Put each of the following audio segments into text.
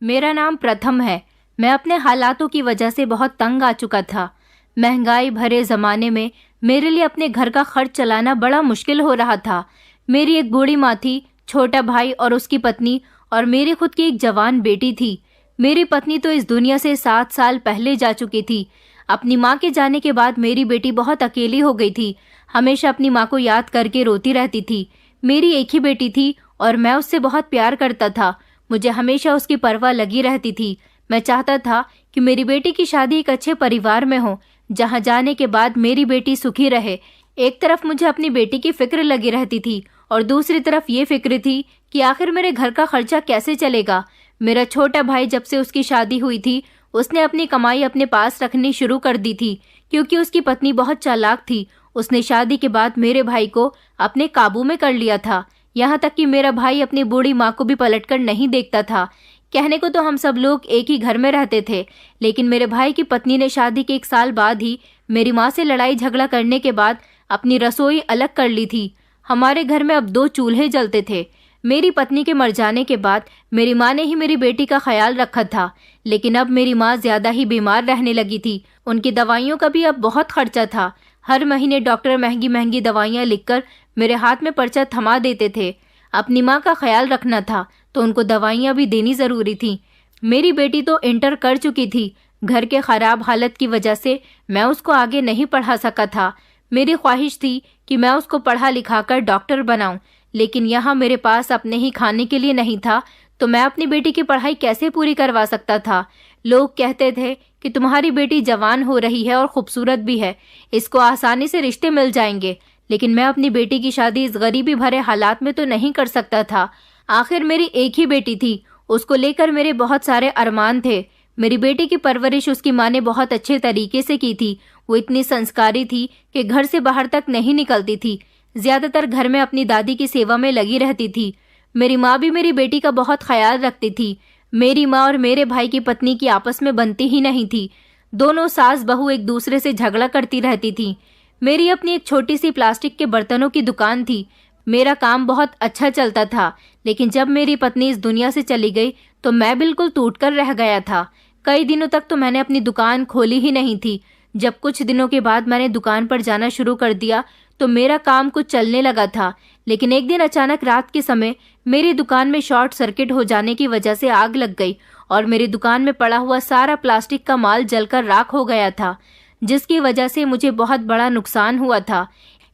मेरा नाम प्रथम है। मैं अपने हालातों की वजह से बहुत तंग आ चुका था। महंगाई भरे ज़माने में मेरे लिए अपने घर का खर्च चलाना बड़ा मुश्किल हो रहा था। मेरी एक बूढ़ी माँ थी, छोटा भाई और उसकी पत्नी, और मेरी खुद की एक जवान बेटी थी। मेरी पत्नी तो इस दुनिया से 7 साल पहले जा चुकी थी। अपनी माँ के जाने के बाद मेरी बेटी बहुत अकेली हो गई थी। हमेशा अपनी माँ को याद करके रोती रहती थी। मेरी एक ही बेटी थी और मैं उससे बहुत प्यार करता था। मुझे हमेशा उसकी परवाह लगी रहती थी। मैं चाहता था कि मेरी बेटी की शादी एक अच्छे परिवार में हो, जहाँ जाने के बाद मेरी बेटी सुखी रहे। एक तरफ मुझे अपनी बेटी की फिक्र लगी रहती थी और दूसरी तरफ ये फिक्र थी कि आखिर मेरे घर का खर्चा कैसे चलेगा। मेरा छोटा भाई, जब से उसकी शादी हुई थी, उसने अपनी कमाई अपने पास रखनी शुरू कर दी थी, क्योंकि उसकी पत्नी बहुत चालाक थी। उसने शादी के बाद मेरे भाई को अपने काबू में कर लिया था। यहाँ तक कि मेरा भाई अपनी बूढ़ी माँ को भी पलटकर नहीं देखता था। कहने को तो हम सब लोग एक ही घर में रहते थे, लेकिन मेरे भाई की पत्नी ने शादी के 1 साल बाद ही मेरी माँ से लड़ाई झगड़ा करने के बाद अपनी रसोई अलग कर ली थी। हमारे घर में अब 2 चूल्हे जलते थे। मेरी पत्नी के मर जाने के बाद मेरी माँ ने ही मेरी बेटी का ख्याल रखा था, लेकिन अब मेरी माँ ज्यादा ही बीमार रहने लगी थी। उनकी दवाइयों का भी अब बहुत खर्चा था। हर महीने डॉक्टर महंगी महंगी दवाइयाँ लिखकर मेरे हाथ में पर्चा थमा देते थे। अपनी माँ का ख्याल रखना था तो उनको दवाइयाँ भी देनी जरूरी थी। मेरी बेटी तो इंटर कर चुकी थी। घर के खराब हालत की वजह से मैं उसको आगे नहीं पढ़ा सका था। मेरी ख्वाहिश थी कि मैं उसको पढ़ा लिखाकर डॉक्टर बनाऊं, लेकिन यहाँ मेरे पास अपने ही खाने के लिए नहीं था, तो मैं अपनी बेटी की पढ़ाई कैसे पूरी करवा सकता था। लोग कहते थे कि तुम्हारी बेटी जवान हो रही है और खूबसूरत भी है, इसको आसानी से रिश्ते मिल जाएंगे, लेकिन मैं अपनी बेटी की शादी इस गरीबी भरे हालात में तो नहीं कर सकता था। आखिर मेरी एक ही बेटी थी, उसको लेकर मेरे बहुत सारे अरमान थे। मेरी बेटी की परवरिश उसकी माँ ने बहुत अच्छे तरीके से की थी। वो इतनी संस्कारी थी कि घर से बाहर तक नहीं निकलती थी। ज्यादातर घर में अपनी दादी की सेवा में लगी रहती थी। मेरी माँ भी मेरी बेटी का बहुत ख्याल रखती थी। मेरी माँ और मेरे भाई की पत्नी की आपस में बनती ही नहीं थी। दोनों सास बहू एक दूसरे से झगड़ा करती रहती थी। मेरी अपनी एक छोटी सी प्लास्टिक के बर्तनों की दुकान थी। मेरा काम बहुत अच्छा चलता था, लेकिन जब मेरी पत्नी इस दुनिया से चली गई तो मैं बिल्कुल टूटकर रह गया था। कई दिनों तक तो मैंने अपनी दुकान खोली ही नहीं थी। जब कुछ दिनों के बाद मैंने दुकान पर जाना शुरू कर दिया तो मेरा काम कुछ चलने लगा था, लेकिन एक दिन अचानक रात के समय मेरी दुकान में शॉर्ट सर्किट हो जाने की वजह से आग लग गई और मेरी दुकान में पड़ा हुआ सारा प्लास्टिक का माल जलकर राख हो गया था, जिसकी वजह से मुझे बहुत बड़ा नुकसान हुआ था।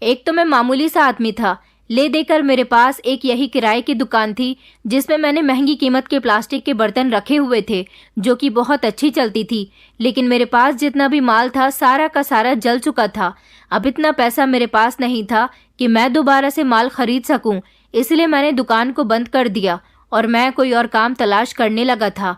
एक तो मैं मामूली सा आदमी था, ले देकर मेरे पास एक यही किराए की दुकान थी जिसमें मैंने महंगी कीमत के प्लास्टिक के बर्तन रखे हुए थे, जो कि बहुत अच्छी चलती थी, लेकिन मेरे पास जितना भी माल था सारा का सारा जल चुका था। अब इतना पैसा मेरे पास नहीं था कि मैं दोबारा से माल खरीद सकूं, इसलिए मैंने दुकान को बंद कर दिया और मैं कोई और काम तलाश करने लगा था।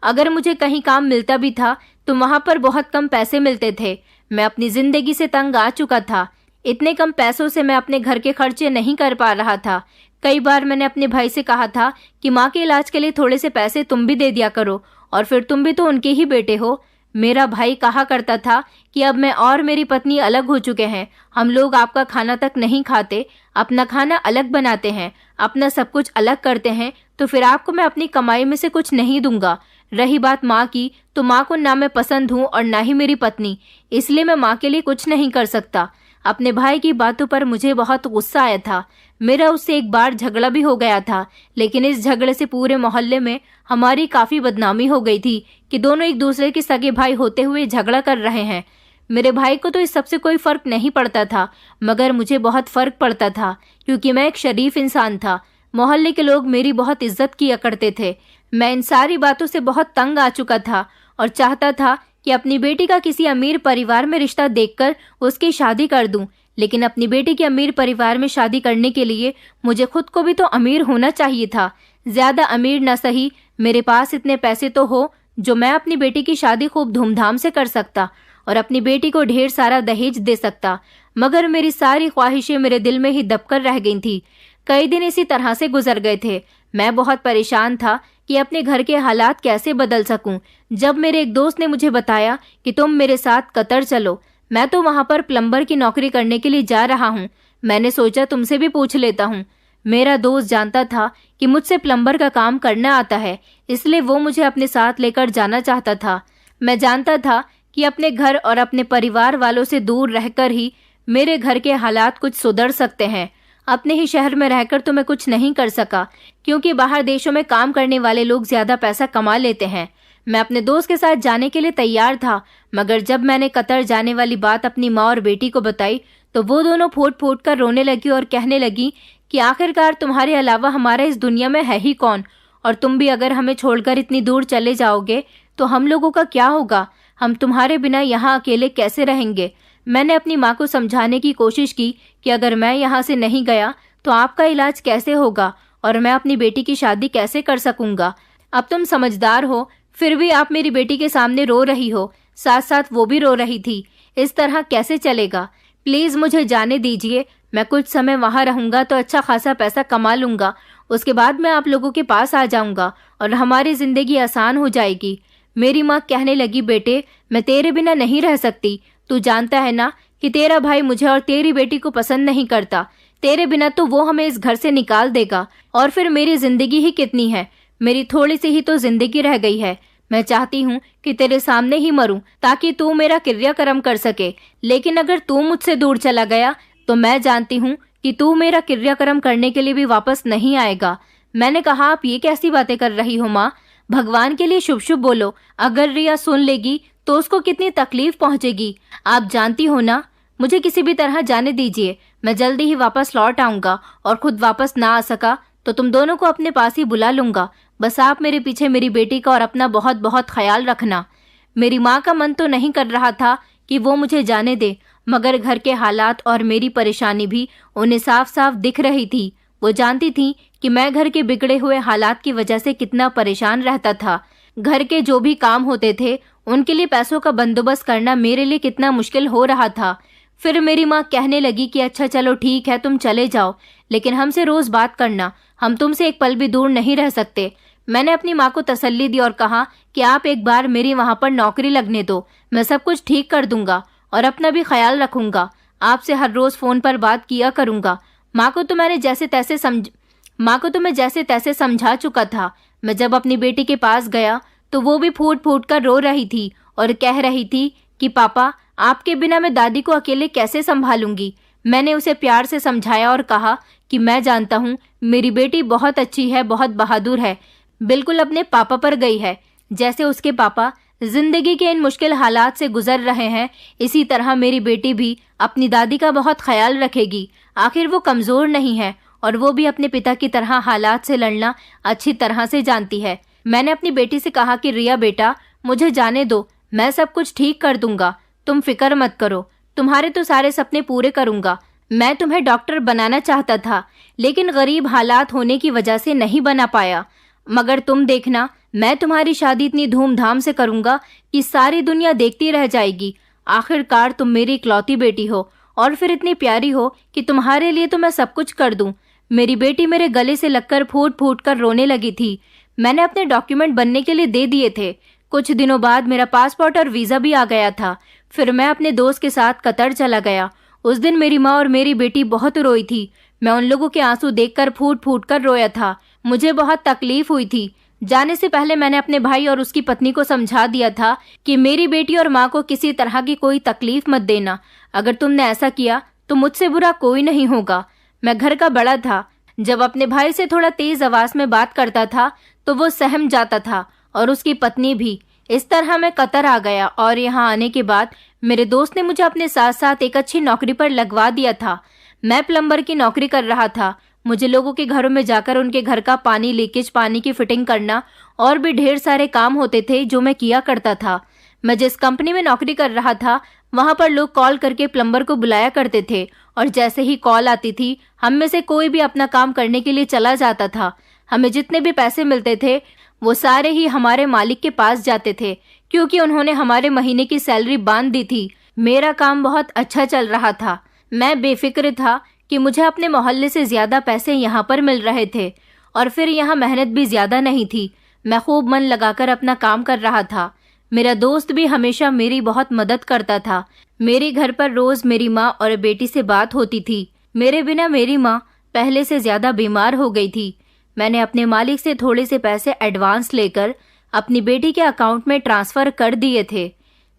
अगर मुझे कहीं काम मिलता भी था तो वहां पर बहुत कम पैसे मिलते थे। मैं अपनी जिंदगी से तंग आ चुका था। इतने कम पैसों से मैं अपने घर के खर्चे नहीं कर पा रहा था। कई बार मैंने अपने भाई से कहा था कि माँ के इलाज के लिए थोड़े से पैसे तुम भी दे दिया करो, और फिर तुम भी तो उनके ही बेटे हो। मेरा भाई कहा करता था कि अब मैं और मेरी पत्नी अलग हो चुके हैं, हम लोग आपका खाना तक नहीं खाते, अपना खाना अलग बनाते हैं, अपना सब कुछ अलग करते हैं, तो फिर आपको मैं अपनी कमाई में से कुछ नहीं दूंगा। रही बात माँ की, तो माँ को ना मैं पसंद हूँ और ना ही मेरी पत्नी, इसलिए मैं माँ के लिए कुछ नहीं कर सकता। अपने भाई की बातों पर मुझे बहुत गुस्सा आया था। मेरा उससे एक बार झगड़ा भी हो गया था, लेकिन इस झगड़े से पूरे मोहल्ले में हमारी काफी बदनामी हो गई थी कि दोनों एक दूसरे के सगे भाई होते हुए झगड़ा कर रहे हैं। मेरे भाई को तो इस सबसे कोई फर्क नहीं पड़ता था, मगर मुझे बहुत फर्क पड़ता था, क्योंकि मैं एक शरीफ इंसान था। मोहल्ले के लोग मेरी बहुत इज्जत किया करते थे। मैं इन सारी बातों से बहुत तंग आ चुका था और चाहता था कि अपनी बेटी का किसी अमीर परिवार में रिश्ता देखकर उसकी शादी कर दूं, लेकिन अपनी बेटी के अमीर परिवार में शादी करने के लिए मुझे खुद को भी तो अमीर होना चाहिए था। ज्यादा अमीर न सही, मेरे पास इतने पैसे तो हो जो मैं अपनी बेटी की शादी खूब धूमधाम से कर सकता और अपनी बेटी को ढेर सारा दहेज दे सकता। मगर मेरी सारी ख्वाहिशें मेरे दिल में ही दबकर रह गई थी। कई दिन इसी तरह से गुजर गए थे। मैं बहुत परेशान था कि अपने घर के हालात कैसे बदल सकूं। जब मेरे एक दोस्त ने मुझे बताया कि तुम मेरे साथ कतर चलो, मैं तो वहां पर प्लम्बर की नौकरी करने के लिए जा रहा हूं, मैंने सोचा तुमसे भी पूछ लेता हूं। मेरा दोस्त जानता था कि मुझसे प्लम्बर का काम करना आता है, इसलिए वो मुझे अपने साथ लेकर जाना चाहता था। मैं जानता था कि अपने घर और अपने परिवार वालों से दूर रहकर ही मेरे घर के हालात कुछ सुधर सकते हैं। अपने ही शहर में रहकर तो मैं कुछ नहीं कर सका, क्योंकि बाहर देशों में काम करने वाले लोग ज्यादा पैसा कमा लेते हैं। मैं अपने दोस्त के साथ जाने के लिए तैयार था, मगर जब मैंने कतर जाने वाली बात अपनी माँ और बेटी को बताई तो वो दोनों फूट फूट कर रोने लगी और कहने लगी कि आखिरकार तुम्हारे अलावा हमारा इस दुनिया में है ही कौन, और तुम भी अगर हमें छोड़कर इतनी दूर चले जाओगे तो हम लोगों का क्या होगा? हम तुम्हारे बिना यहाँ अकेले कैसे रहेंगे? मैंने अपनी माँ को समझाने की कोशिश की कि अगर मैं यहाँ से नहीं गया तो आपका इलाज कैसे होगा और मैं अपनी बेटी की शादी कैसे कर सकूंगा। अब तुम समझदार हो, फिर भी आप मेरी बेटी के सामने रो रही हो, साथ साथ वो भी रो रही थी। इस तरह कैसे चलेगा? प्लीज मुझे जाने दीजिए। मैं कुछ समय वहाँ रहूंगा तो अच्छा खासा पैसा कमा लूंगा, उसके बाद मैं आप लोगों के पास आ जाऊंगा और हमारी जिंदगी आसान हो जाएगी। मेरी माँ कहने लगी, बेटे मैं तेरे बिना नहीं रह सकती। तू जानता है ना कि तेरा भाई मुझे और तेरी बेटी को पसंद नहीं करता। तेरे बिना तो वो हमें इस घर से निकाल देगा, और फिर मेरी जिंदगी ही कितनी है? मेरी थोड़ी सी ही तो जिंदगी रह गई है। मैं चाहती हूँ कि तेरे सामने ही मरूं ताकि तू मेरा क्रियाक्रम कर सके, लेकिन अगर तू मुझसे दूर चला गया तो मैं जानती हूँ कि तू मेरा क्रियाक्रम करने के लिए भी वापस नहीं आएगा। मैंने कहा, आप ये कैसी बातें कर रही हो माँ? भगवान के लिए शुभ शुभ बोलो। अगर रिया सुन लेगी तो उसको कितनी तकलीफ पहुंचेगी। आप जानती हो ना। मुझे किसी भी तरह जाने दीजिए, मैं जल्दी ही वापस लौट आऊंगा, और खुद वापस ना आ सका तो तुम दोनों को अपने पास ही बुला लूंगा। बस आप मेरे पीछे मेरी बेटी का और अपना बहुत बहुत ख्याल रखना। मेरी माँ का मन तो नहीं कर रहा था कि वो मुझे जाने दे, मगर घर के हालात और मेरी परेशानी भी उन्हें साफ साफ दिख रही थी। वो जानती थी कि मैं घर के बिगड़े हुए हालात की वजह से कितना परेशान रहता था। घर के जो भी काम होते थे उनके लिए पैसों का बंदोबस्त करना मेरे लिए कितना मुश्किल हो रहा था। फिर मेरी माँ कहने लगी कि अच्छा चलो ठीक है, तुम चले जाओ, लेकिन हमसे रोज बात करना, हम तुमसे एक पल भी दूर नहीं रह सकते। मैंने अपनी माँ को तसल्ली दी और कहा कि आप एक बार मेरी वहाँ पर नौकरी लगने दो, मैं सब कुछ ठीक कर दूंगा और अपना भी ख्याल रखूंगा। आपसे हर रोज फोन पर बात किया करूंगा। माँ को तो मैं जैसे तैसे समझा चुका था। मैं जब अपनी बेटी के पास गया तो वो भी फूट फूट कर रो रही थी और कह रही थी कि पापा आपके बिना मैं दादी को अकेले कैसे संभालूंगी। मैंने उसे प्यार से समझाया और कहा कि मैं जानता हूँ मेरी बेटी बहुत अच्छी है, बहुत बहादुर है, बिल्कुल अपने पापा पर गई है। जैसे उसके पापा जिंदगी के इन मुश्किल हालात से गुजर रहे हैं, इसी तरह मेरी बेटी भी अपनी दादी का बहुत ख्याल रखेगी। आखिर वो कमजोर नहीं है और वो भी अपने पिता की तरह हालात से लड़ना अच्छी तरह से जानती है। मैंने अपनी बेटी से कहा कि रिया बेटा मुझे जाने दो, मैं सब कुछ ठीक कर दूंगा, तुम फिक्र मत करो, तुम्हारे तो सारे सपने पूरे करूंगा। मैं तुम्हें डॉक्टर बनाना चाहता था, लेकिन गरीब हालात होने की वजह से नहीं बना पाया, मगर तुम देखना मैं तुम्हारी शादी इतनी धूमधाम से करूंगा कि सारी दुनिया देखती रह जाएगी। आखिरकार तुम मेरी इकलौती बेटी हो और फिर इतनी प्यारी हो कि तुम्हारे लिए तो मैं सब कुछ कर दूं। मेरी बेटी मेरे गले से लगकर फूट फूट कर रोने लगी थी। मैंने अपने डॉक्यूमेंट बनने के लिए दे दिए थे। कुछ दिनों बाद मेरा पासपोर्ट और वीजा भी आ गया था। फिर मैं अपने दोस्त के साथ कतर चला गया। उस दिन मेरी माँ और मेरी बेटी बहुत रोई थी। मैं उन लोगों के आंसू देखकर फूट फूट कर रोया था। मुझे बहुत तकलीफ हुई थी। जाने से पहले मैंने अपने भाई और उसकी पत्नी को समझा दिया था कि मेरी बेटी और माँ को किसी तरह की कोई तकलीफ मत देना। अगर तुमने ऐसा किया तो मुझसे बुरा कोई नहीं होगा। मैं घर का बड़ा था। जब अपने भाई से थोड़ा तेज आवाज में बात करता था तो वो सहम जाता था और उसकी पत्नी भी। इस तरह मैं कतर आ गया और यहाँ आने के बाद मेरे दोस्त ने मुझे अपने साथ साथ एक अच्छी नौकरी पर लगवा दिया था। मैं प्लम्बर की नौकरी कर रहा था। मुझे लोगों के घरों में जाकर उनके घर का पानी लीकेज पानी की फिटिंग करना और भी ढेर सारे काम होते थे जो मैं किया करता था। मैं जिस कंपनी में नौकरी कर रहा था वहां पर लोग कॉल करके प्लम्बर को बुलाया करते थे और जैसे ही कॉल आती थी हम में से कोई भी अपना काम करने के लिए चला जाता था। हमें जितने भी पैसे मिलते थे वो सारे ही हमारे मालिक के पास जाते थे, क्योंकि उन्होंने हमारे महीने की सैलरी बांध दी थी। मेरा काम बहुत अच्छा चल रहा था। मैं बेफिक्र था कि मुझे अपने मोहल्ले से ज्यादा पैसे यहाँ पर मिल रहे थे और फिर यहाँ मेहनत भी ज्यादा नहीं थी। मैं खूब मन लगाकर अपना काम कर रहा था। मेरा दोस्त भी हमेशा मेरी बहुत मदद करता था। मेरे घर पर रोज मेरी माँ और बेटी से बात होती थी। मेरे बिना मेरी माँ पहले से ज़्यादा बीमार हो गई थी। मैंने अपने मालिक से थोड़े से पैसे एडवांस लेकर अपनी बेटी के अकाउंट में ट्रांसफ़र कर दिए थे,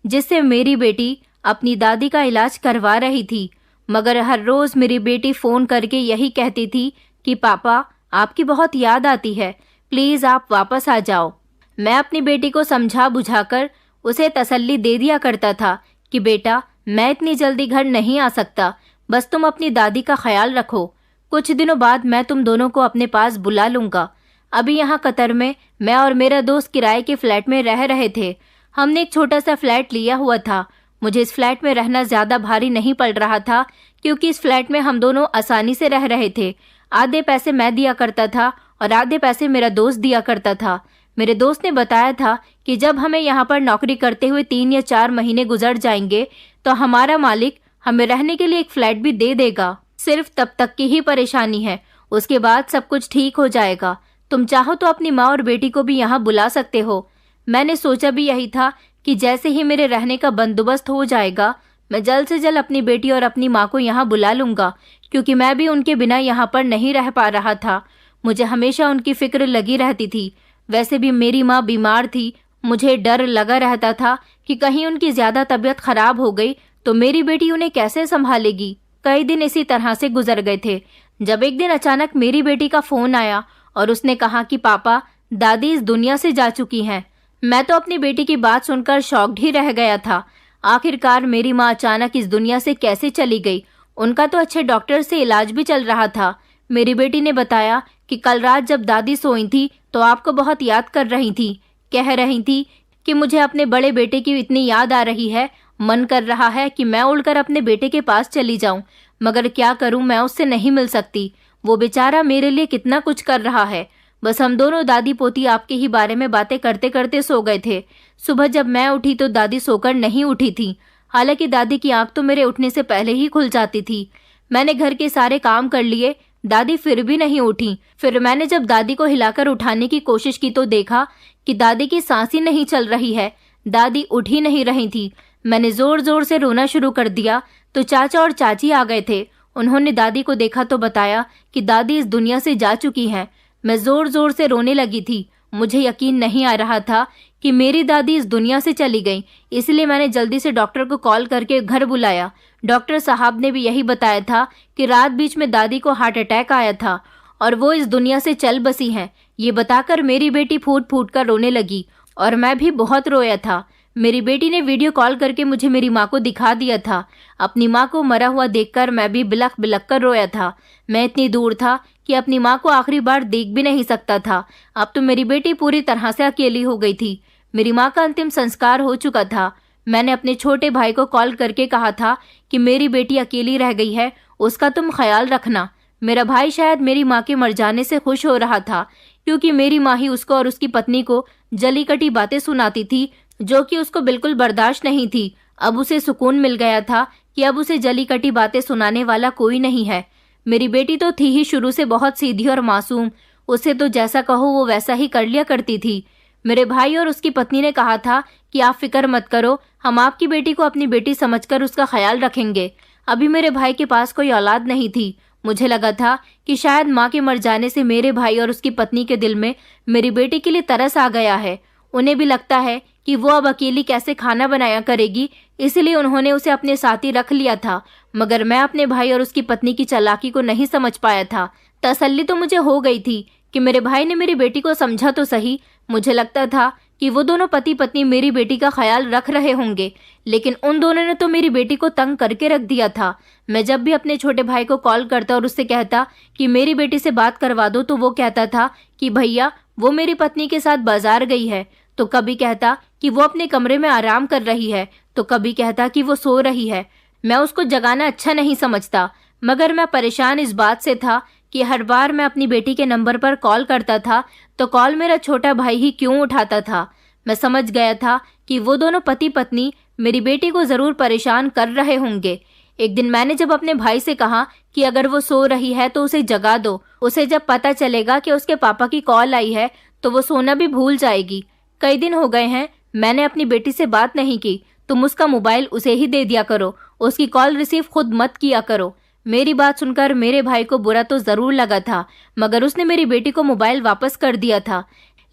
जिससे मेरी बेटी अपनी दादी का इलाज करवा रही थी। मगर हर रोज़ मेरी बेटी फ़ोन करके यही कहती थी कि पापा, आपकी बहुत याद आती है, प्लीज़ आप वापस आ जाओ। मैं अपनी बेटी को समझा बुझाकर उसे तसल्ली दे दिया करता था कि बेटा, मैं इतनी जल्दी घर नहीं आ सकता, बस तुम अपनी दादी का ख्याल रखो। कुछ दिनों बाद मैं तुम दोनों को अपने पास बुला लूँगा। अभी यहाँ कतर में मैं और मेरा दोस्त किराए के फ्लैट में रह रहे थे। हमने एक छोटा सा फ्लैट लिया हुआ था। मुझे इस फ्लैट में रहना ज़्यादा भारी नहीं पड़ रहा था, क्योंकि इस फ्लैट में हम दोनों आसानी से रह रहे थे। आधे पैसे मैं दिया करता था और आधे पैसे मेरा दोस्त दिया करता था। मेरे दोस्त ने बताया था कि जब हमें यहाँ पर नौकरी करते हुए 3 या 4 महीने गुजर जाएंगे तो हमारा मालिक हमें रहने के लिए एक फ्लैट भी दे देगा। सिर्फ तब तक की ही परेशानी है, उसके बाद सब कुछ ठीक हो जाएगा। तुम चाहो तो अपनी माँ और बेटी को भी यहाँ बुला सकते हो। मैंने सोचा भी यही था कि जैसे ही मेरे रहने का बंदोबस्त हो जाएगा, मैं जल्द से जल्द अपनी बेटी और अपनी माँ को यहाँ बुला लूँगा, क्योंकि मैं भी उनके बिना यहाँ पर नहीं रह पा रहा था। मुझे हमेशा उनकी फिक्र लगी रहती थी। वैसे भी मेरी माँ बीमार थी। मुझे डर लगा रहता था कि कहीं उनकी ज़्यादा तबीयत खराब हो गई तो मेरी बेटी उन्हें कैसे संभालेगी। कई दिन इसी तरह से गुजर गए थे, जब एक दिन अचानक मेरी बेटी का फ़ोन आया और उसने कहा कि पापा, दादी इस दुनिया से जा चुकी हैं। मैं तो अपनी बेटी की बात सुनकर शॉक्ड ही रह गया था। आखिरकार मेरी माँ अचानक इस दुनिया से कैसे चली गई? उनका तो अच्छे डॉक्टर से इलाज भी चल रहा था। मेरी बेटी ने बताया कि कल रात जब दादी सोई थी तो आपको बहुत याद कर रही थी। कह रही थी कि मुझे अपने बड़े बेटे की इतनी याद आ रही है, मन कर रहा है कि मैं उड़कर अपने बेटे के पास चली जाऊं, मगर क्या करूं, मैं उससे नहीं मिल सकती। वो बेचारा मेरे लिए कितना कुछ कर रहा है। बस हम दोनों दादी पोती आपके ही बारे में बातें करते करते सो गए थे। सुबह जब मैं उठी तो दादी सोकर नहीं उठी थी। हालांकि दादी की आंख तो मेरे उठने से पहले ही खुल जाती थी। मैंने घर के सारे काम कर लिए, दादी फिर भी नहीं उठी। फिर मैंने जब दादी को हिलाकर उठाने की कोशिश की तो देखा कि दादी की सांस ही नहीं चल रही है। दादी उठ ही नहीं रही थी। मैंने जोर जोर से रोना शुरू कर दिया तो चाचा और चाची आ गए थे। उन्होंने दादी को देखा तो बताया कि दादी इस दुनिया से जा चुकी हैं। मैं जोर जोर से रोने लगी थी। मुझे यकीन नहीं आ रहा था कि मेरी दादी इस दुनिया से चली गई। इसलिए मैंने जल्दी से डॉक्टर को कॉल करके घर बुलाया। डॉक्टर साहब ने भी यही बताया था कि रात बीच में दादी को हार्ट अटैक आया था और वो इस दुनिया से चल बसी हैं। ये बताकर मेरी बेटी फूट फूट कर रोने लगी और मैं भी बहुत रोया था। मेरी बेटी ने वीडियो कॉल करके मुझे मेरी माँ को दिखा दिया था। अपनी माँ को मरा हुआ देखकर मैं भी बिलख बिलख कर रोया था। मैं इतनी दूर था कि अपनी माँ को आखिरी बार देख भी नहीं सकता था। अब तो मेरी बेटी पूरी तरह से अकेली हो गई थी। मेरी माँ का अंतिम संस्कार हो चुका था। मैंने अपने छोटे भाई को कॉल करके कहा था कि मेरी बेटी अकेली रह गई है, उसका तुम ख्याल रखना। मेरा भाई शायद मेरी माँ के मर जाने से खुश हो रहा था, क्योंकि मेरी माँ ही उसको और उसकी पत्नी को जली कटी बातें सुनाती थी, जो कि उसको बिल्कुल बर्दाश्त नहीं थी। अब उसे सुकून मिल गया था कि अब उसे जली कटी बातें सुनाने वाला कोई नहीं है। मेरी बेटी तो थी ही शुरू से बहुत सीधी और मासूम। उसे तो जैसा कहो वो वैसा ही कर लिया करती थी। मेरे भाई और उसकी पत्नी ने कहा था कि आप फिक्र मत करो, हम आपकी बेटी को अपनी बेटी समझकर उसका ख्याल रखेंगे। अभी मेरे भाई के पास कोई औलाद नहीं थी। मुझे लगा था कि शायद माँ के मर जाने से मेरे भाई और उसकी पत्नी के दिल में मेरी बेटी के लिए तरस आ गया है। उन्हें भी लगता है कि वो अब अकेली कैसे खाना बनाया करेगी, इसलिए उन्होंने उसे अपने साथ ही रख लिया था। मगर मैं अपने भाई और उसकी पत्नी की चालाकी को नहीं समझ पाया था। तसल्ली तो मुझे हो गई थी कि मेरे भाई ने मेरी बेटी को समझा तो सही। मुझे लगता था कि वो दोनों पति पत्नी मेरी बेटी का ख्याल रख रहे होंगे, लेकिन उन दोनों ने तो मेरी बेटी को तंग करके रख दिया था। मैं जब भी अपने छोटे भाई को कॉल करता और उससे कहता कि मेरी बेटी से बात करवा दो, तो वो कहता था कि भैया वो मेरी पत्नी के साथ बाजार गई है, तो कभी कहता कि वो अपने कमरे में आराम कर रही है, तो कभी कहता कि वो सो रही है। मैं उसको जगाना अच्छा नहीं समझता, मगर मैं परेशान इस बात से था कि हर बार मैं अपनी बेटी के नंबर पर कॉल करता था तो कॉल मेरा छोटा भाई ही क्यों उठाता था। मैं समझ गया था कि वो दोनों पति पत्नी मेरी बेटी को ज़रूर परेशान कर रहे होंगे। एक दिन मैंने जब अपने भाई से कहा कि अगर वो सो रही है तो उसे जगा दो, उसे जब पता चलेगा कि उसके पापा की कॉल आई है तो वो सोना भी भूल जाएगी। कई दिन हो गए हैं मैंने अपनी बेटी से बात नहीं की। तुम उसका मोबाइल उसे ही दे दिया करो, उसकी कॉल रिसीव खुद मत किया करो। मेरी बात सुनकर मेरे भाई को बुरा तो जरूर लगा था, मगर उसने मेरी बेटी को मोबाइल वापस कर दिया था।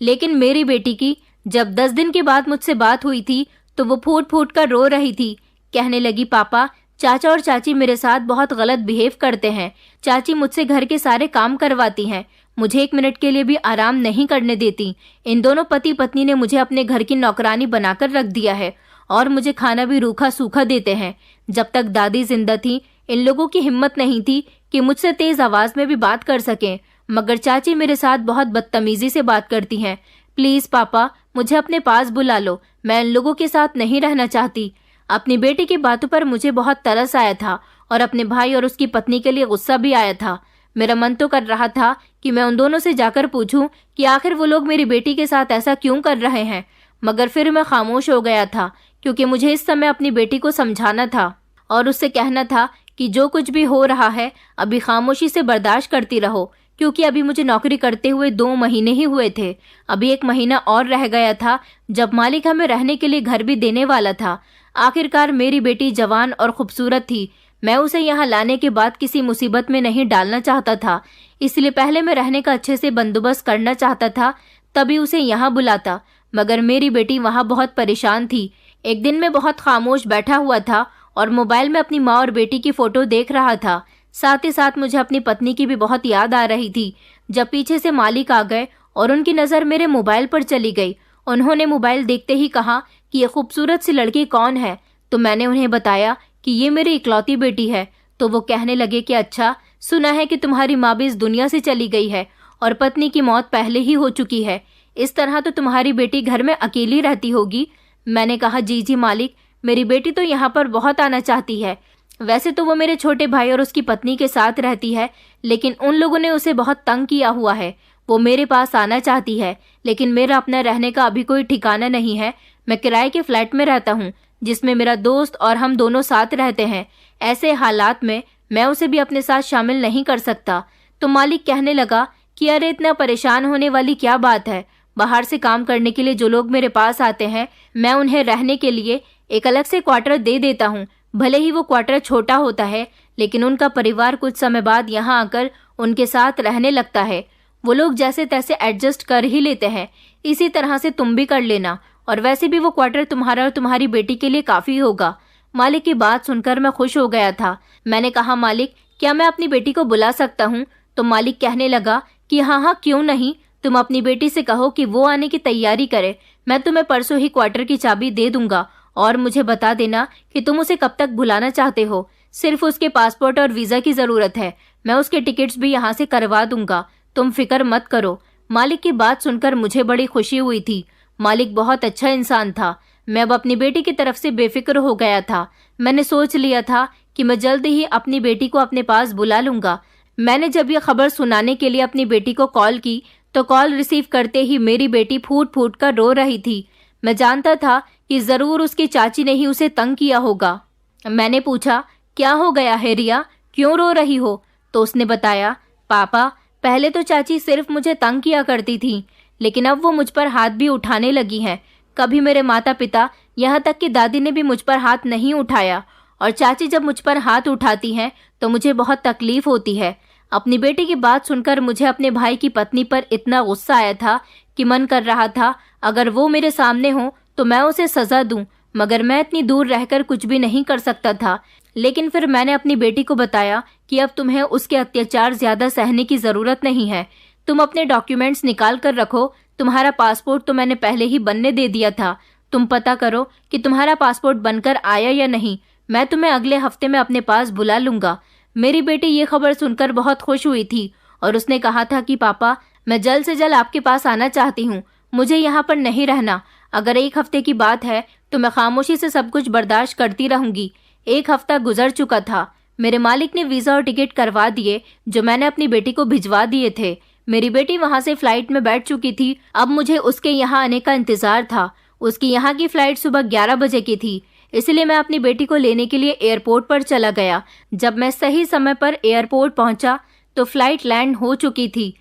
लेकिन मेरी बेटी की जब 10 दिन के बाद मुझसे बात हुई थी तो वो फूट फूट कर रो रही थी। कहने लगी, पापा, चाचा और चाची मेरे साथ बहुत गलत बिहेव करते हैं। चाची मुझसे घर के सारे काम करवाती हैं, मुझे 1 मिनट के लिए भी आराम नहीं करने देती। इन दोनों पति पत्नी ने मुझे अपने घर की नौकरानी बनाकर रख दिया है और मुझे खाना भी रूखा सूखा देते हैं। जब तक दादी जिंदा थी इन लोगों की हिम्मत नहीं थी कि मुझसे तेज आवाज में भी बात कर सकें, मगर चाची मेरे साथ बहुत बदतमीजी से बात करती हैं। प्लीज पापा, मुझे अपने पास बुला लो, मैं इन लोगों के साथ नहीं रहना चाहती। अपनी बेटी की बातों पर मुझे बहुत तरस आया था और अपने भाई और उसकी पत्नी के लिए गुस्सा भी आया था। मेरा मन तो कर रहा था कि मैं उन दोनों से जाकर पूछूं कि आखिर वो लोग मेरी बेटी के साथ ऐसा क्यों कर रहे हैं, मगर फिर मैं खामोश हो गया था क्योंकि मुझे इस समय अपनी बेटी को समझाना था और उससे कहना था कि जो कुछ भी हो रहा है अभी खामोशी से बर्दाश्त करती रहो, क्योंकि अभी मुझे नौकरी करते हुए 2 महीने ही हुए थे। अभी 1 महीना और रह गया था जब मालिक हमें रहने के लिए घर भी देने वाला था। आखिरकार मेरी बेटी जवान और खूबसूरत थी। मैं उसे यहाँ लाने के बाद किसी मुसीबत में नहीं डालना चाहता था, इसलिए पहले मैं रहने का अच्छे से बंदोबस्त करना चाहता था, तभी उसे यहाँ बुलाता। मगर मेरी बेटी वहाँ बहुत परेशान थी। एक दिन मैं बहुत खामोश बैठा हुआ था और मोबाइल में अपनी माँ और बेटी की फोटो देख रहा था। साथ ही साथ मुझे अपनी पत्नी की भी बहुत याद आ रही थी। जब पीछे से मालिक आ गए और उनकी नज़र मेरे मोबाइल पर चली गई, उन्होंने मोबाइल देखते ही कहा कि ये खूबसूरत सी लड़की कौन है, तो मैंने उन्हें बताया कि ये मेरी इकलौती बेटी है। तो वो कहने लगे कि अच्छा, सुना है कि तुम्हारी माँ भी इस दुनिया से चली गई है और पत्नी की मौत पहले ही हो चुकी है, इस तरह तो तुम्हारी बेटी घर में अकेली रहती होगी। मैंने कहा, जी जी मालिक, मेरी बेटी तो यहाँ पर बहुत आना चाहती है। वैसे तो वो मेरे छोटे भाई और उसकी पत्नी के साथ रहती है, लेकिन उन लोगों ने उसे बहुत तंग किया हुआ है। वो मेरे पास आना चाहती है, लेकिन मेरा अपना रहने का अभी कोई ठिकाना नहीं है। मैं किराए के फ्लैट में रहता हूँ जिसमें मेरा दोस्त और हम दोनों साथ रहते हैं। ऐसे हालात में मैं उसे भी अपने साथ शामिल नहीं कर सकता। तो मालिक कहने लगा कि अरे, इतना परेशान होने वाली क्या बात है। बाहर से काम करने के लिए जो लोग मेरे पास आते हैं, मैं उन्हें रहने के लिए एक अलग से क्वार्टर दे देता हूँ। भले ही वो क्वार्टर छोटा होता है, लेकिन उनका परिवार कुछ समय बाद यहाँ आकर उनके साथ रहने लगता है। वो लोग जैसे तैसे एडजस्ट कर ही लेते हैं। इसी तरह से तुम भी कर लेना, और वैसे भी वो क्वार्टर तुम्हारा और तुम्हारी बेटी के लिए काफी होगा। मालिक की बात सुनकर मैं खुश हो गया था। मैंने कहा, मालिक, क्या मैं अपनी बेटी को बुला सकता हूँ? तो मालिक कहने लगा कि हाँ हाँ, क्यों नहीं, तुम अपनी बेटी से कहो कि वो आने की तैयारी करे। मैं तुम्हें परसों ही क्वार्टर की चाबी दे दूंगा और मुझे बता देना कि तुम उसे कब तक बुलाना चाहते हो। सिर्फ उसके पासपोर्ट और वीजा की जरूरत है, मैं उसके टिकट्स भी यहाँ से करवा दूंगा, तुम फिक्र मत करो। मालिक की बात सुनकर मुझे बड़ी खुशी हुई थी। मालिक बहुत अच्छा इंसान था। मैं अब अपनी बेटी की तरफ से बेफिक्र हो गया था। मैंने सोच लिया था कि मैं जल्द ही अपनी बेटी को अपने पास बुला लूंगा। मैंने जब यह खबर सुनाने के लिए अपनी बेटी को कॉल की तो कॉल रिसीव करते ही मेरी बेटी फूट फूट कर रो रही थी। मैं जानता था कि जरूर उसकी चाची ने ही उसे तंग किया होगा। मैंने पूछा, क्या हो गया है रिया, क्यों रो रही हो? तो उसने बताया, पापा, पहले तो चाची सिर्फ मुझे तंग किया करती थी, लेकिन अब वो मुझ पर हाथ भी उठाने लगी हैं। कभी मेरे माता पिता, यहाँ तक कि दादी ने भी मुझ पर हाथ नहीं उठाया, और चाची जब मुझ पर हाथ उठाती हैं तो मुझे बहुत तकलीफ होती है। अपनी बेटी की बात सुनकर मुझे अपने भाई की पत्नी पर इतना गुस्सा आया था कि मन कर रहा था अगर वो मेरे सामने हो तो मैं उसे सजा दूं, मगर मैं इतनी दूर रहकर कुछ भी नहीं कर सकता था। लेकिन फिर मैंने अपनी बेटी को बताया कि अब तुम्हें उसके अत्याचार ज्यादा सहने की जरूरत नहीं है। तुम अपने डॉक्यूमेंट्स निकाल कर रखो, तुम्हारा पासपोर्ट तो मैंने पहले ही बनने दे दिया था। तुम पता करो कि तुम्हारा पासपोर्ट बनकर आया या नहीं। मैं तुम्हें अगले हफ्ते में अपने पास बुला लूंगा। मेरी बेटी ये खबर सुनकर बहुत खुश हुई थी और उसने कहा था कि पापा, मैं जल्द से जल्द आपके पास आना चाहती हूँ, मुझे यहाँ पर नहीं रहना। अगर 1 हफ्ते की बात है तो मैं खामोशी से सब कुछ बर्दाश्त करती रहूंगी। 1 हफ्ता गुजर चुका था। मेरे मालिक ने वीजा और टिकट करवा दिए जो मैंने अपनी बेटी को भिजवा दिए थे। मेरी बेटी वहां से फ्लाइट में बैठ चुकी थी। अब मुझे उसके यहाँ आने का इंतजार था। उसकी यहाँ की फ्लाइट सुबह 11 बजे की थी, इसलिए मैं अपनी बेटी को लेने के लिए एयरपोर्ट पर चला गया। जब मैं सही समय पर एयरपोर्ट पहुंचा तो फ्लाइट लैंड हो चुकी थी।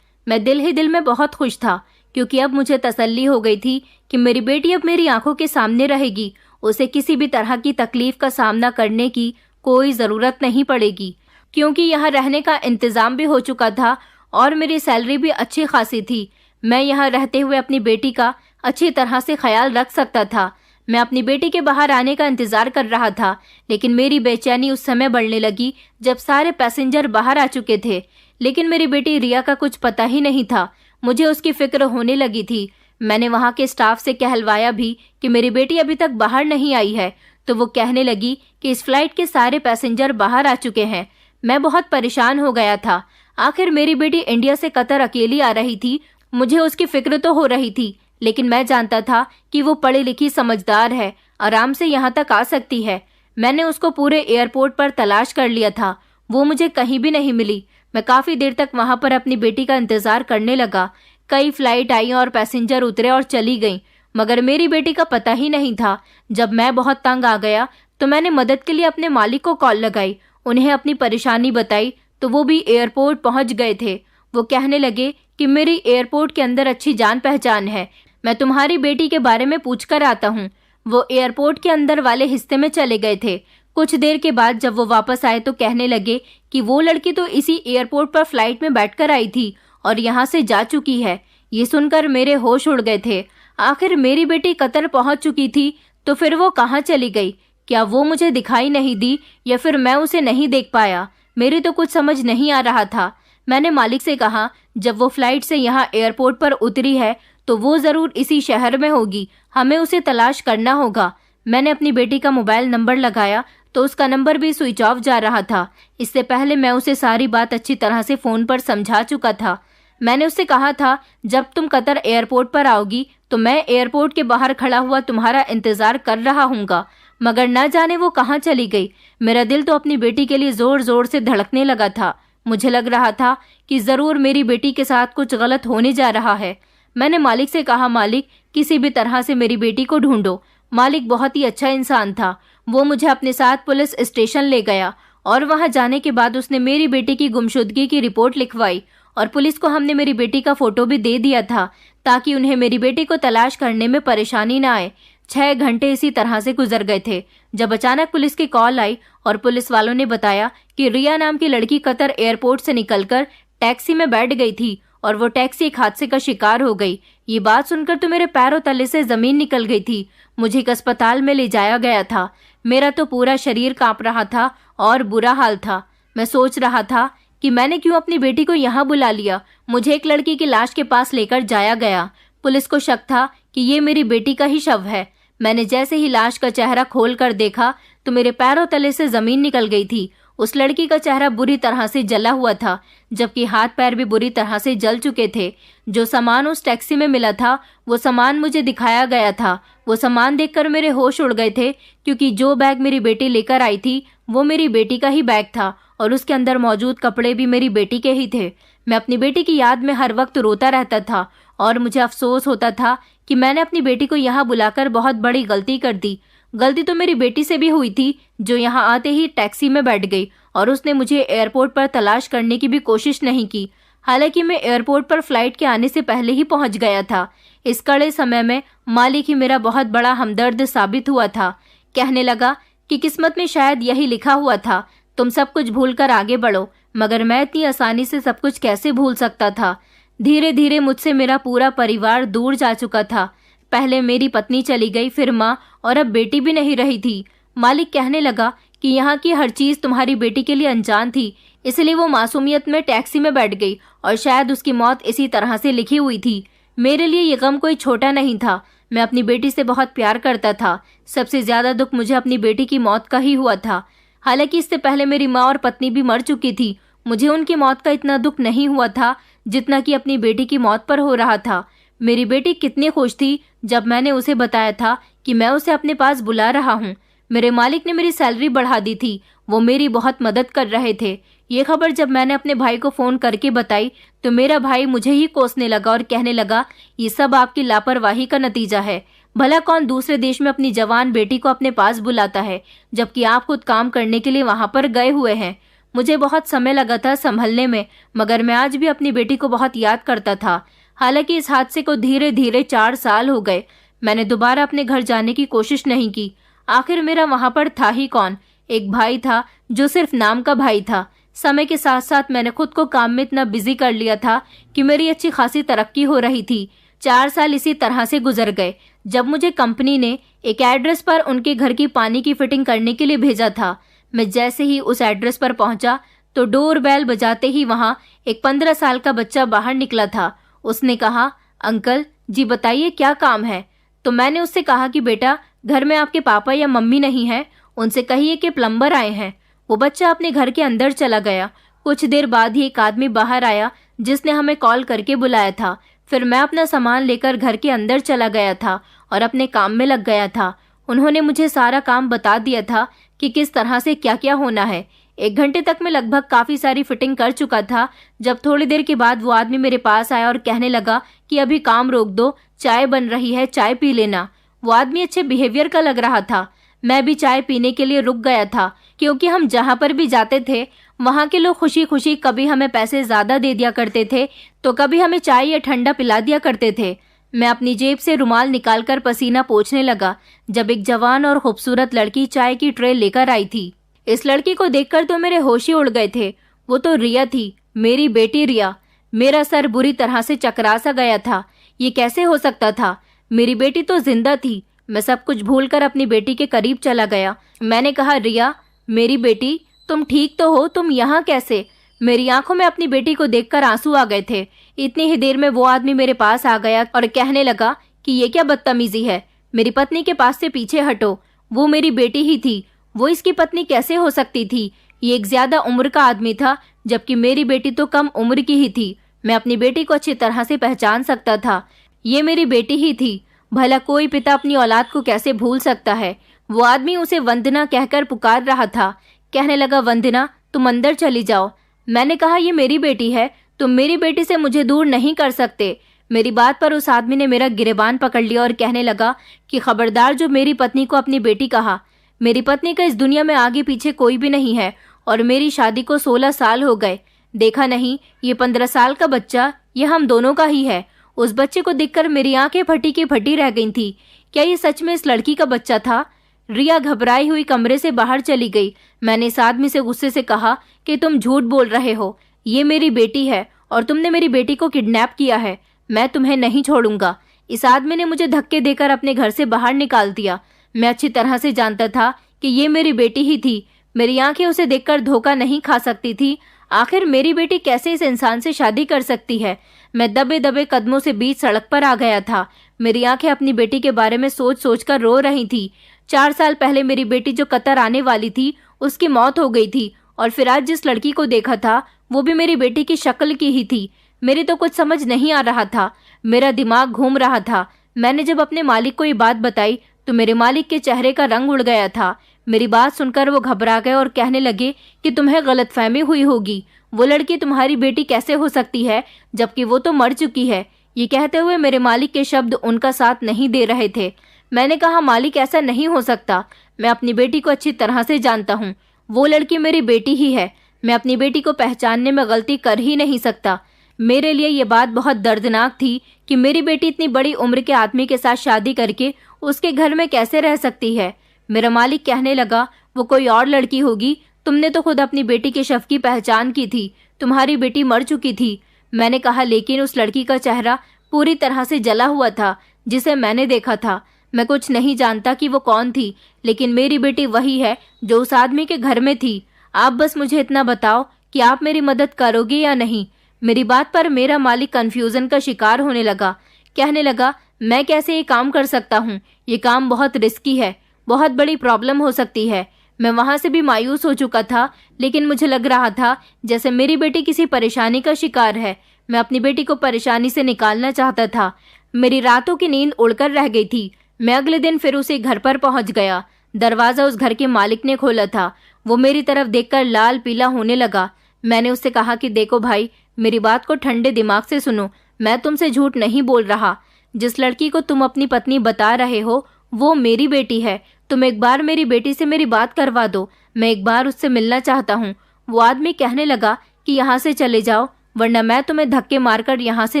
मैं दिल ही दिल में बहुत खुश था, क्योंकि अब मुझे तसल्ली हो गई थी कि मेरी बेटी अब मेरी आंखों के सामने रहेगी। उसे किसी भी तरह की तकलीफ का सामना करने की कोई ज़रूरत नहीं पड़ेगी, क्योंकि यहाँ रहने का इंतज़ाम भी हो चुका था और मेरी सैलरी भी अच्छी खासी थी। मैं यहाँ रहते हुए अपनी बेटी का अच्छी तरह से ख्याल रख सकता था। मैं अपनी बेटी के बाहर आने का इंतज़ार कर रहा था, लेकिन मेरी बेचैनी उस समय बढ़ने लगी जब सारे पैसेंजर बाहर आ चुके थे। लेकिन मेरी बेटी रिया का कुछ पता ही नहीं था। मुझे उसकी फिक्र होने लगी थी। मैंने वहाँ के स्टाफ से कहलवाया भी कि मेरी बेटी अभी तक बाहर नहीं आई है, तो वो कहने लगी कि इस फ्लाइट के सारे पैसेंजर बाहर आ चुके हैं। मैं बहुत परेशान हो गया था। आखिर मेरी बेटी इंडिया से कतर अकेली आ रही थी। मुझे उसकी फिक्र तो हो रही थी, लेकिन मैं जानता था कि वो पढ़ी लिखी समझदार है, आराम से यहाँ तक आ सकती है। मैंने उसको पूरे एयरपोर्ट पर तलाश कर लिया था, वो मुझे कहीं भी नहीं मिली। मैं काफ़ी देर तक वहाँ पर अपनी बेटी का इंतज़ार करने लगा। कई फ्लाइट आई और पैसेंजर उतरे और चली गईं, मगर मेरी बेटी का पता ही नहीं था। जब मैं बहुत तंग आ गया तो मैंने मदद के लिए अपने मालिक को कॉल लगाई। उन्हें अपनी परेशानी बताई तो वो भी एयरपोर्ट पहुंच गए थे। वो कहने लगे कि मेरी एयरपोर्ट के अंदर अच्छी जान पहचान है, मैं तुम्हारी बेटी के बारे में पूछ कर आता हूँ। वो एयरपोर्ट के अंदर वाले हिस्से में चले गए थे। कुछ देर के बाद जब वो वापस आए तो कहने लगे कि वो लड़की तो इसी एयरपोर्ट पर फ्लाइट में बैठकर आई थी और यहाँ से जा चुकी है। ये सुनकर मेरे होश उड़ गए थे। आखिर मेरी बेटी कतर पहुँच चुकी थी, तो फिर वो कहाँ चली गई? क्या वो मुझे दिखाई नहीं दी या फिर मैं उसे नहीं देख पाया? मेरी तो कुछ समझ नहीं आ रहा था। मैंने मालिक से कहा, जब वो फ्लाइट से यहाँ एयरपोर्ट पर उतरी है तो वो ज़रूर इसी शहर में होगी, हमें उसे तलाश करना होगा। मैंने अपनी बेटी का मोबाइल नंबर लगाया तो उसका नंबर भी स्विच ऑफ जा रहा था। इससे पहले मैं उसे सारी बात अच्छी तरह से फ़ोन पर समझा चुका था। मैंने उससे कहा था, जब तुम कतर एयरपोर्ट पर आओगी तो मैं एयरपोर्ट के बाहर खड़ा हुआ तुम्हारा इंतज़ार कर रहा हूँगा। मगर न जाने वो कहाँ चली गई। मेरा दिल तो अपनी बेटी के लिए ज़ोर ज़ोर से धड़कने लगा था। मुझे लग रहा था कि ज़रूर मेरी बेटी के साथ कुछ गलत होने जा रहा है। मैंने मालिक से कहा, मालिक किसी भी तरह से मेरी बेटी को ढूंढो। मालिक बहुत ही अच्छा इंसान था। वो मुझे अपने साथ पुलिस स्टेशन ले गया और वहाँ जाने के बाद उसने मेरी बेटी की गुमशुदगी की रिपोर्ट लिखवाई और पुलिस को हमने मेरी बेटी का फ़ोटो भी दे दिया था ताकि उन्हें मेरी बेटी को तलाश करने में परेशानी ना आए। 6 घंटे इसी तरह से गुजर गए थे जब अचानक पुलिस की कॉल आई और पुलिस वालों ने बताया कि रिया नाम की लड़की कतर एयरपोर्ट से निकलकर टैक्सी में बैठ गई थी और वो टैक्सी एक हादसे का शिकार हो गई। ये बात सुनकर तो मेरे पैरों तले से जमीन निकल गई थी। मुझे एक अस्पताल में ले जाया गया था। मेरा तो पूरा शरीर कांप रहा था और बुरा हाल था। मैं सोच रहा था कि मैंने क्यों अपनी बेटी को यहाँ बुला लिया। मुझे एक लड़की की लाश के पास लेकर जाया गया। पुलिस को शक था कि ये मेरी बेटी का ही शव है। मैंने जैसे ही लाश का चेहरा खोल कर देखा तो मेरे पैरों तले से जमीन निकल गई थी। उस लड़की का चेहरा बुरी तरह से जला हुआ था, जबकि हाथ पैर भी बुरी तरह से जल चुके थे। जो सामान उस टैक्सी में मिला था वो सामान मुझे दिखाया गया था। वो सामान देखकर मेरे होश उड़ गए थे, क्योंकि जो बैग मेरी बेटी लेकर आई थी वो मेरी बेटी का ही बैग था और उसके अंदर मौजूद कपड़े भी मेरी बेटी के ही थे। मैं अपनी बेटी की याद में हर वक्त रोता रहता था और मुझे अफसोस होता था कि मैंने अपनी बेटी को यहाँ बुलाकर बहुत बड़ी गलती कर दी। गलती तो मेरी बेटी से भी हुई थी, जो यहाँ आते ही टैक्सी में बैठ गई और उसने मुझे एयरपोर्ट पर तलाश करने की भी कोशिश नहीं की। हालांकि मैं एयरपोर्ट पर फ्लाइट के आने से पहले ही पहुंच गया था। इस कड़े समय में मालिक ही मेरा बहुत बड़ा हमदर्द साबित हुआ था। कहने लगा कि किस्मत में शायद यही लिखा हुआ था, तुम सब कुछ भूलकर आगे बढ़ो। मगर मैं इतनी आसानी से सब कुछ कैसे भूल सकता था। धीरे धीरे मुझसे मेरा पूरा परिवार दूर जा चुका था। पहले मेरी पत्नी चली गई, फिर माँ, और अब बेटी भी नहीं रही थी। मालिक कहने लगा कि यहाँ की हर चीज़ तुम्हारी बेटी के लिए अनजान थी, इसलिए वो मासूमियत में टैक्सी में बैठ गई और शायद उसकी मौत इसी तरह से लिखी हुई थी। मेरे लिए ये गम कोई छोटा नहीं था। मैं अपनी बेटी से बहुत प्यार करता था। सबसे ज़्यादा दुख मुझे अपनी बेटी की मौत का ही हुआ था। हालांकि इससे पहले मेरी माँ और पत्नी भी मर चुकी थी। मुझे उनकी मौत का इतना दुख नहीं हुआ था जितना कि अपनी बेटी की मौत पर हो रहा था। मेरी बेटी कितनी खुश थी जब मैंने उसे बताया था कि मैं उसे अपने पास बुला रहा हूँ। मेरे मालिक ने मेरी सैलरी बढ़ा दी थी। वो मेरी बहुत मदद कर रहे थे। ये खबर जब मैंने अपने भाई को फ़ोन करके बताई तो मेरा भाई मुझे ही कोसने लगा और कहने लगा, ये सब आपकी लापरवाही का नतीजा है। भला कौन दूसरे देश में अपनी जवान बेटी को अपने पास बुलाता है, जबकि आप खुद काम करने के लिए वहाँ पर गए हुए हैं। मुझे बहुत समय लगा था संभलने में, मगर मैं आज भी अपनी बेटी को बहुत याद करता था। हालांकि इस हादसे को धीरे धीरे 4 साल हो गए। मैंने दोबारा अपने घर जाने की कोशिश नहीं की। आखिर मेरा वहाँ पर था ही कौन। एक भाई था जो सिर्फ नाम का भाई था। समय के साथ साथ मैंने खुद को काम में इतना बिजी कर लिया था कि मेरी अच्छी खासी तरक्की हो रही थी। 4 साल इसी तरह से गुजर गए। जब मुझे कंपनी ने एक एड्रेस पर उनके घर की पानी की फिटिंग करने के लिए भेजा था, मैं जैसे ही उस एड्रेस पर पहुंचा तो डोर बेल बजाते ही वहां एक 15 साल का बच्चा बाहर निकला था। उसने कहा, अंकल जी बताइए क्या काम है। तो मैंने उससे कहा कि बेटा, घर में आपके पापा या मम्मी नहीं है, उनसे कहिए कि प्लम्बर आए हैं। वो बच्चा अपने घर के अंदर चला गया। कुछ देर बाद ही एक आदमी बाहर आया जिसने हमें कॉल करके बुलाया था। फिर मैं अपना सामान लेकर घर के अंदर चला गया था और अपने काम में लग गया था। उन्होंने मुझे सारा काम बता दिया था कि किस तरह से क्या क्या होना है। 1 घंटे तक मैं लगभग काफी सारी फिटिंग कर चुका था जब थोड़ी देर के बाद वो आदमी मेरे पास आया और कहने लगा कि अभी काम रोक दो, चाय बन रही है, चाय पी लेना। वो आदमी अच्छे बिहेवियर का लग रहा था। मैं भी चाय पीने के लिए रुक गया था, क्योंकि हम जहाँ पर भी जाते थे वहाँ के लोग खुशी खुशी कभी हमें पैसे ज्यादा दे दिया करते थे तो कभी हमें चाय या ठंडा पिला दिया करते थे। मैं अपनी जेब से रुमाल निकालकर पसीना पोंछने लगा जब एक जवान और खूबसूरत लड़की चाय की ट्रे लेकर आई थी। इस लड़की को देखकर तो मेरे होश ही उड़ गए थे। वो तो रिया थी, मेरी बेटी रिया। मेरा सर बुरी तरह से चकरा सा गया था। ये कैसे हो सकता था? मेरी बेटी तो जिंदा थी। मैं सब कुछ भूलकर अपनी बेटी के करीब चला गया। मैंने कहा, रिया मेरी बेटी, तुम ठीक तो हो? तुम यहाँ कैसे? मेरी आंखों में अपनी बेटी को देखकर आंसू आ गए थे। इतनी ही देर में वो आदमी मेरे पास आ गया और कहने लगा कि ये क्या बदतमीजी है, मेरी पत्नी के पास से पीछे हटो। वो मेरी बेटी ही थी, वो इसकी पत्नी कैसे हो सकती थी? ये एक ज्यादा उम्र का आदमी था, जबकि मेरी बेटी तो कम उम्र की ही थी। मैं अपनी बेटी को अच्छी तरह से पहचान सकता था। ये मेरी बेटी ही थी। भला कोई पिता अपनी औलाद को कैसे भूल सकता है? वो आदमी उसे वंदना कहकर पुकार रहा था। कहने लगा, वंदना तुम अंदर चली जाओ। मैंने कहा, ये मेरी बेटी है, तुम मेरी बेटी से मुझे दूर नहीं कर सकते। मेरी बात पर उस आदमी ने मेरा गिरेबान पकड़ लिया और कहने लगा कि खबरदार जो मेरी पत्नी को अपनी बेटी कहा। मेरी पत्नी का इस दुनिया में आगे पीछे कोई भी नहीं है और मेरी शादी को 16 साल हो गए। देखा नहीं, ये 15 साल का बच्चा ये हम दोनों का ही है। उस बच्चे को देखकर मेरी आंखें फटी की फटी रह गई थी। क्या ये सच में इस लड़की का बच्चा था? रिया घबराई हुई कमरे से बाहर चली गई। मैंने इस आदमी से गुस्से से कहा कि तुम झूठ बोल रहे हो, ये मेरी बेटी है और तुमने मेरी बेटी को किडनैप किया है। मैं तुम्हें नहीं छोड़ूंगा। इस आदमी ने मुझे धक्के देकर अपने घर से बाहर निकाल दिया। मैं अच्छी तरह से जानता था कि ये मेरी बेटी ही थी। मेरी आंखें उसे देखकर धोखा नहीं खा सकती थी। आखिर मेरी बेटी कैसे इस इंसान से शादी कर सकती है? मैं दबे दबे कदमों से बीच सड़क पर आ गया था। मेरी आंखें अपनी बेटी के बारे में सोच सोच कर रो रही थी। 4 साल पहले मेरी बेटी जो कतर आने वाली थी उसकी मौत हो गई थी और फिर आज जिस लड़की को देखा था वो भी मेरी बेटी की शक्ल की ही थी। मेरी तो कुछ समझ नहीं आ रहा था, मेरा दिमाग घूम रहा था। मैंने जब अपने मालिक को ये बात बताई तो मेरे मालिक के चेहरे का रंग उड़ गया था। मेरी बात सुनकर वो घबरा गए और कहने लगे कि तुम्हें गलतफहमी हुई होगी, वो लड़की तुम्हारी बेटी कैसे हो सकती है जबकि वो तो मर चुकी है। ये कहते हुए मेरे मालिक के शब्द उनका साथ नहीं दे रहे थे। मैंने कहा, मालिक ऐसा नहीं हो सकता। मैं अपनी बेटी को अच्छी तरह से जानता हूँ। वो लड़की मेरी बेटी ही है। मैं अपनी बेटी को पहचानने में गलती कर ही नहीं सकता। मेरे लिए ये बात बहुत दर्दनाक थी कि मेरी बेटी इतनी बड़ी उम्र के आदमी के साथ शादी करके उसके घर में कैसे रह सकती है। मेरा मालिक कहने लगा, वो कोई और लड़की होगी। तुमने तो खुद अपनी बेटी के शव की पहचान की थी। तुम्हारी बेटी मर चुकी थी। मैंने कहा, लेकिन उस लड़की का चेहरा पूरी तरह से जला हुआ था जिसे मैंने देखा था। मैं कुछ नहीं जानता कि वो कौन थी, लेकिन मेरी बेटी वही है जो उस आदमी के घर में थी। आप बस मुझे इतना बताओ कि आप मेरी मदद करोगे या नहीं। मेरी बात पर मेरा मालिक कंफ्यूजन का शिकार होने लगा। कहने लगा, मैं कैसे ये काम कर सकता हूँ? ये काम बहुत रिस्की है, बहुत बड़ी प्रॉब्लम हो सकती है। मैं वहां से भी मायूस हो चुका था, लेकिन मुझे लग रहा था जैसे मेरी बेटी किसी परेशानी का शिकार है। मैं अपनी बेटी को परेशानी से निकालना चाहता था। मेरी रातों की नींद उड़कर रह गई थी। मैं अगले दिन फिर उसे घर पर पहुंच गया। दरवाजा उस घर के मालिक ने खोला था। वो मेरी तरफ देखकर लाल पीला होने लगा। मैंने उससे कहा कि देखो भाई, मेरी बात को ठंडे दिमाग से सुनो। मैं तुमसे झूठ नहीं बोल रहा। जिस लड़की को तुम अपनी पत्नी बता रहे हो वो मेरी बेटी है। तुम एक बार मेरी बेटी से मेरी बात करवा दो, मैं एक बार उससे मिलना चाहता हूँ। वो आदमी कहने लगा कि यहाँ से चले जाओ, वरना मैं तुम्हें धक्के मारकर यहाँ से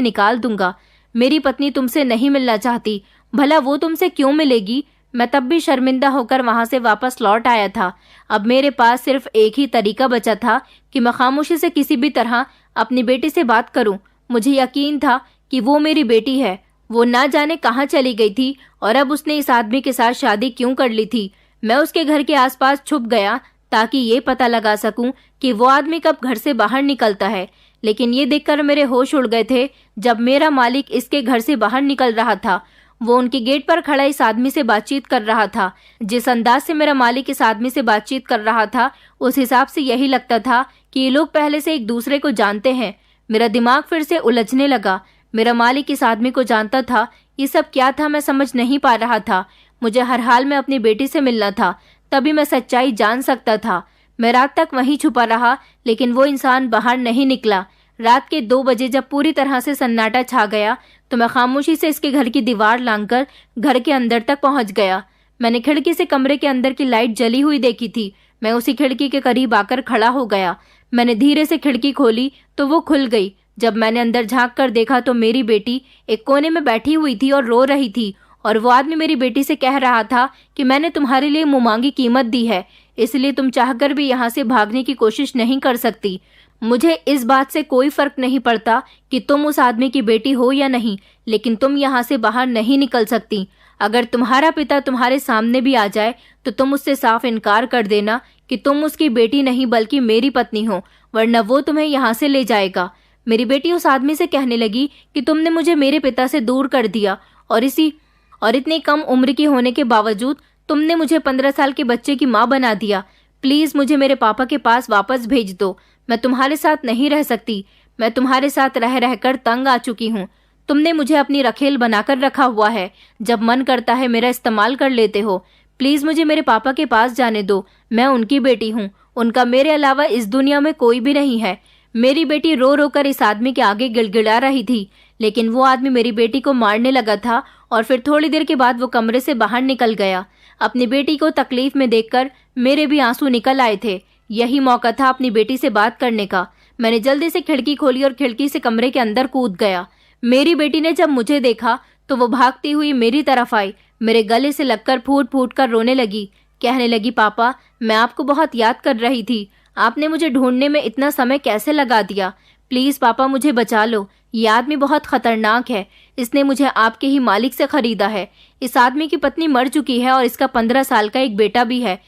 निकाल दूंगा। मेरी पत्नी तुमसे नहीं मिलना चाहती। भला वो तुमसे क्यों मिलेगी? मैं तब भी शर्मिंदा होकर वहां से वापस लौट आया था। अब मेरे पास सिर्फ एक ही तरीका बचा था कि मैं खामोशी से किसी भी तरह अपनी बेटी से बात करूं। मुझे यकीन था कि वो मेरी बेटी है। वो ना जाने कहाँ चली गई थी और अब उसने इस आदमी के साथ शादी क्यों कर ली थी। मैं उसके घर के आसपास छुप गया ताकि ये पता लगा सकूं कि वो आदमी कब घर से बाहर निकलता है। लेकिन ये देखकर मेरे होश उड़ गए थे जब मेरा मालिक इसके घर से बाहर निकल रहा था। वो उनके गेट पर खड़ा इस आदमी से बातचीत कर रहा था। जिस अंदाज से मेरा मालिक इस आदमी से बातचीत कर रहा था, उस हिसाब से यही लगता था कि ये लोग पहले से एक दूसरे को जानते हैं। मेरा दिमाग फिर से उलझने लगा। मेरा मालिक इस आदमी को जानता था। ये सब क्या था, मैं समझ नहीं पा रहा था। मुझे हर हाल में अपनी बेटी से मिलना था, तभी मैं सच्चाई जान सकता था। मैं रात तक वहीं छुपा रहा, लेकिन वो इंसान बाहर नहीं निकला। रात के 2 बजे जब पूरी तरह से सन्नाटा छा गया तो मैं खामोशी से इसके घर की दीवार लांघकर घर के अंदर तक पहुंच गया। मैंने खिड़की से कमरे के अंदर की लाइट जली हुई देखी थी। मैं उसी खिड़की के करीब आकर खड़ा हो गया। मैंने धीरे से खिड़की खोली तो वो खुल गई। जब मैंने अंदर झांक कर देखा तो मेरी बेटी एक कोने में बैठी हुई थी और रो रही थी। और वो आदमी मेरी बेटी से कह रहा था कि मैंने तुम्हारे लिए मुंहमांगी कीमत दी है, इसलिए तुम चाहकर भी यहाँ से भागने की कोशिश नहीं कर सकती। मुझे इस बात से कोई फर्क नहीं पड़ता कि तुम उस आदमी की बेटी हो या नहीं, लेकिन तुम यहाँ से बाहर नहीं निकल सकती। अगर तुम्हारा पिता तुम्हारे सामने भी आ जाए तो तुम उससे साफ इनकार कर देना कि तुम उसकी बेटी नहीं बल्कि मेरी पत्नी हो, वरना वो तुम्हें यहाँ से ले जाएगा। मेरी बेटी उस आदमी से कहने लगी कि तुमने मुझे मेरे पिता से दूर कर दिया और इतनी कम उम्र की होने के बावजूद तुमने मुझे 15 साल के बच्चे की माँ बना दिया। प्लीज मुझे मेरे पापा के पास वापस भेज दो। मैं तुम्हारे साथ नहीं रह सकती। मैं तुम्हारे साथ रह रहकर तंग आ चुकी हूँ। तुमने मुझे अपनी रखेल बनाकर रखा हुआ है। जब मन करता है मेरा इस्तेमाल कर लेते हो। प्लीज मुझे मेरे पापा के पास जाने दो। मैं उनकी बेटी हूँ। उनका मेरे अलावा इस दुनिया में कोई भी नहीं है। मेरी बेटी रो रो कर इस आदमी के आगे गिड़गिड़ा रही थी, लेकिन वो आदमी मेरी बेटी को मारने लगा था और फिर थोड़ी देर के बाद वो कमरे से बाहर निकल गया। अपनी बेटी को तकलीफ में देखकर मेरे भी आंसू निकल आए थे। यही मौका था अपनी बेटी से बात करने का। मैंने जल्दी से खिड़की खोली और खिड़की से कमरे के अंदर कूद गया। मेरी बेटी ने जब मुझे देखा तो वो भागती हुई मेरी तरफ आई, मेरे गले से लगकर फूट फूट कर रोने लगी। कहने लगी, पापा मैं आपको बहुत याद कर रही थी। आपने मुझे ढूंढने में इतना समय कैसे लगा दिया। प्लीज पापा मुझे बचा लो। ये आदमी बहुत खतरनाक है। इसने मुझे आपके ही मालिक से खरीदा है। इस आदमी की पत्नी मर चुकी है और इसका 15 साल का एक बेटा भी है,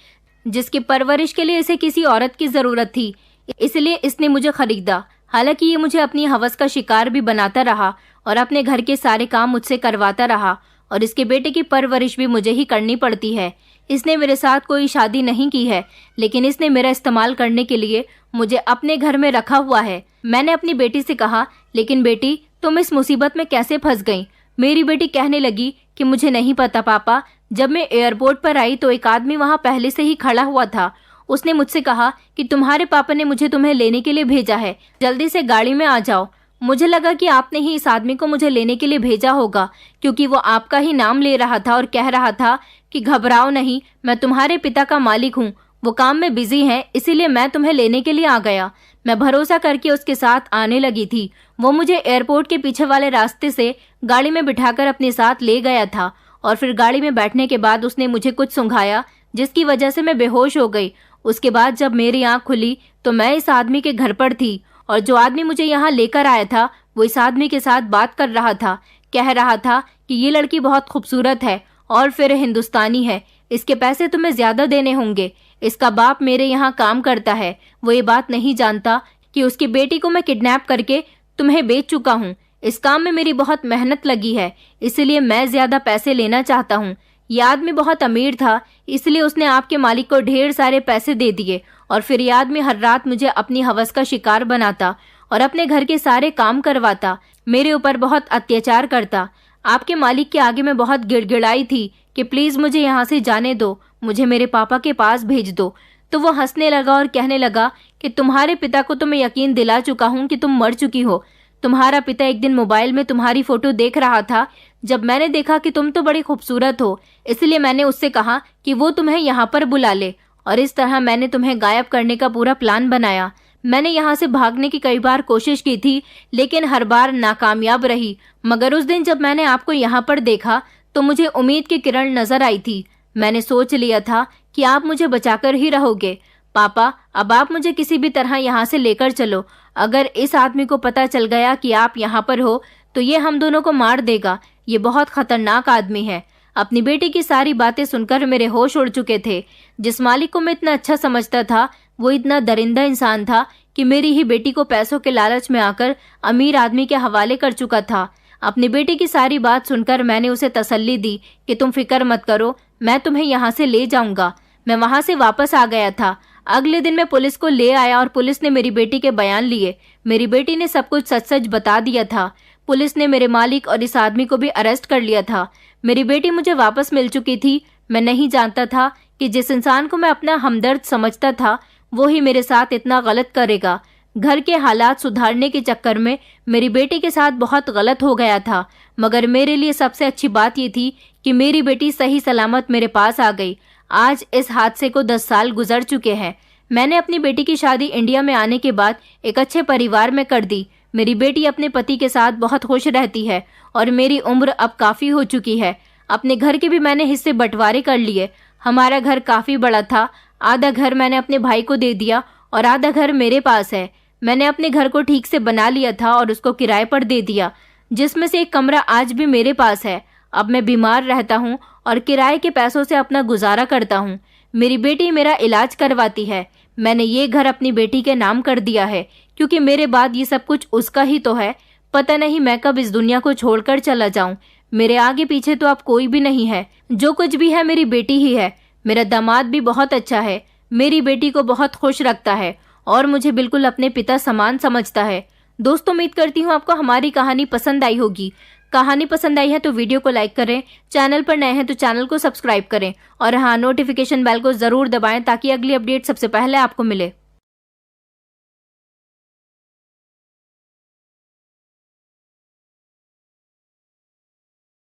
जिसकी परवरिश के लिए इसे किसी औरत की जरूरत थी, इसलिए इसने मुझे खरीदा। हालांकि ये मुझे अपनी हवस का शिकार भी बनाता रहा और अपने घर के सारे काम मुझसे करवाता रहा और इसके बेटे की परवरिश भी मुझे ही करनी पड़ती है। इसने मेरे साथ कोई शादी नहीं की है, लेकिन इसने मेरा इस्तेमाल करने के लिए मुझे अपने घर में रखा हुआ है। मैंने अपनी बेटी से कहा, लेकिन बेटी तुम इस मुसीबत में कैसे फंस गई। मेरी बेटी कहने लगी कि मुझे नहीं पता पापा। जब मैं एयरपोर्ट पर आई तो एक आदमी वहां पहले से ही खड़ा हुआ था। उसने मुझसे कहा कि तुम्हारे पापा ने मुझे तुम्हें लेने के लिए भेजा है, जल्दी से गाड़ी में आ जाओ। मुझे लगा कि आपने ही इस आदमी को मुझे लेने के लिए भेजा होगा, क्योंकि वो आपका ही नाम ले रहा था और कह रहा था कि घबराओ नहीं, मैं तुम्हारे पिता का मालिक हूँ। वो काम में बिजी हैं, इसीलिए मैं तुम्हें लेने के लिए आ गया। मैं भरोसा करके उसके साथ आने लगी थी। वो मुझे एयरपोर्ट के पीछे वाले रास्ते से गाड़ी में बिठाकर अपने साथ ले गया था और फिर गाड़ी में बैठने के बाद उसने मुझे कुछ सुंघाया, जिसकी वजह से मैं बेहोश हो गई। उसके बाद जब मेरी आंख खुली तो मैं इस आदमी के घर पर थी और जो आदमी मुझे यहाँ लेकर आया था वो इस आदमी के साथ बात कर रहा था। कह रहा था कि ये लड़की बहुत खूबसूरत है और फिर हिंदुस्तानी है, इसके पैसे तुम्हें ज्यादा देने होंगे। इसका बाप मेरे यहाँ काम करता है। वो ये बात नहीं जानता कि उसकी बेटी को मैं किडनैप करके तुम्हें बेच चुका हूँ। इस काम में मेरी बहुत मेहनत लगी है, इसलिए मैं ज्यादा पैसे लेना चाहता हूँ। यह आदमी बहुत अमीर था, इसलिए उसने आपके मालिक को ढेर सारे पैसे दे दिए और फिर यह आदमी हर रात मुझे अपनी हवस का शिकार बनाता और अपने घर के सारे काम करवाता, मेरे ऊपर बहुत अत्याचार करता। आपके मालिक के आगे मैं बहुत गिड़गिड़ाई थी कि प्लीज मुझे यहाँ से जाने दो, मुझे मेरे पापा के पास भेज दो। तो वो हंसने लगा और कहने लगा कि तुम्हारे पिता को तो मैं यकीन दिला चुका हूँ कि तुम मर चुकी हो। तुम्हारा पिता एक दिन मोबाइल में तुम्हारी फोटो देख रहा था। जब मैंने देखा कि तुम तो बड़ी खूबसूरत हो, इसलिए मैंने उससे कहा कि वो तुम्हें यहाँ पर बुला ले और इस तरह मैंने तुम्हें गायब करने का पूरा प्लान बनाया। मैंने यहाँ से भागने की कई बार कोशिश की थी, लेकिन हर बार नाकामयाब रही। मगर उस दिन जब मैंने आपको यहाँ पर देखा तो मुझे उम्मीद की किरण नजर आई थी। मैंने सोच लिया था कि आप मुझे बचाकर ही रहोगे। पापा, अब आप मुझे किसी भी तरह यहाँ से लेकर चलो। अगर इस आदमी को पता चल गया कि आप यहाँ पर हो तो ये हम दोनों को मार देगा। ये बहुत खतरनाक आदमी है। अपनी बेटी की सारी बातें सुनकर मेरे होश उड़ चुके थे। जिस मालिक को मैं इतना अच्छा समझता था वो इतना दरिंदा इंसान था कि मेरी ही बेटी को पैसों के लालच में आकर अमीर आदमी के हवाले कर चुका था। अपनी बेटी की सारी बात सुनकर मैंने उसे तसल्ली दी कि तुम फिक्र मत करो, मैं तुम्हें यहाँ से ले जाऊंगा। मैं वहाँ से वापस आ गया था। अगले दिन मैं पुलिस को ले आया और पुलिस ने मेरी बेटी के बयान लिए। मेरी बेटी ने सब कुछ सच सच बता दिया था। पुलिस ने मेरे मालिक और इस आदमी को भी अरेस्ट कर लिया था। मेरी बेटी मुझे वापस मिल चुकी थी। मैं नहीं जानता था कि जिस इंसान को मैं अपना हमदर्द समझता था वो ही मेरे साथ इतना गलत करेगा। घर के हालात सुधारने के चक्कर में मेरी बेटी के साथ बहुत गलत हो गया था, मगर मेरे लिए सबसे अच्छी बात ये थी कि मेरी बेटी सही सलामत मेरे पास आ गई। आज इस हादसे को 10 साल गुजर चुके हैं। मैंने अपनी बेटी की शादी इंडिया में आने के बाद एक अच्छे परिवार में कर दी। मेरी बेटी अपने पति के साथ बहुत खुश रहती है और मेरी उम्र अब काफ़ी हो चुकी है। अपने घर के भी मैंने हिस्से बंटवारे कर लिए। हमारा घर काफ़ी बड़ा था। आधा घर मैंने अपने भाई को दे दिया और आधा घर मेरे पास है। मैंने अपने घर को ठीक से बना लिया था और उसको किराए पर दे दिया, जिसमें से एक कमरा आज भी मेरे पास है। अब मैं बीमार रहता हूँ और किराए के पैसों से अपना गुजारा करता हूँ। मेरी बेटी मेरा इलाज करवाती है। मैंने ये घर अपनी बेटी के नाम कर दिया है क्योंकि मेरे बाद ये सब कुछ उसका ही तो है। पता नहीं मैं कब इस दुनिया को छोड़कर चला जाऊं। मेरे आगे पीछे तो अब कोई भी नहीं है। जो कुछ भी है मेरी बेटी ही है। मेरा दामाद भी बहुत अच्छा है। मेरी बेटी को बहुत खुश रखता है और मुझे बिल्कुल अपने पिता समान समझता है। दोस्तों, उम्मीद करती हूँ आपको हमारी कहानी पसंद आई होगी। कहानी पसंद आई है तो वीडियो को लाइक करें, चैनल पर नए हैं तो चैनल को सब्सक्राइब करें और हाँ, नोटिफिकेशन बेल को जरूर दबाएं ताकि अगली अपडेट सबसे पहले आपको मिले।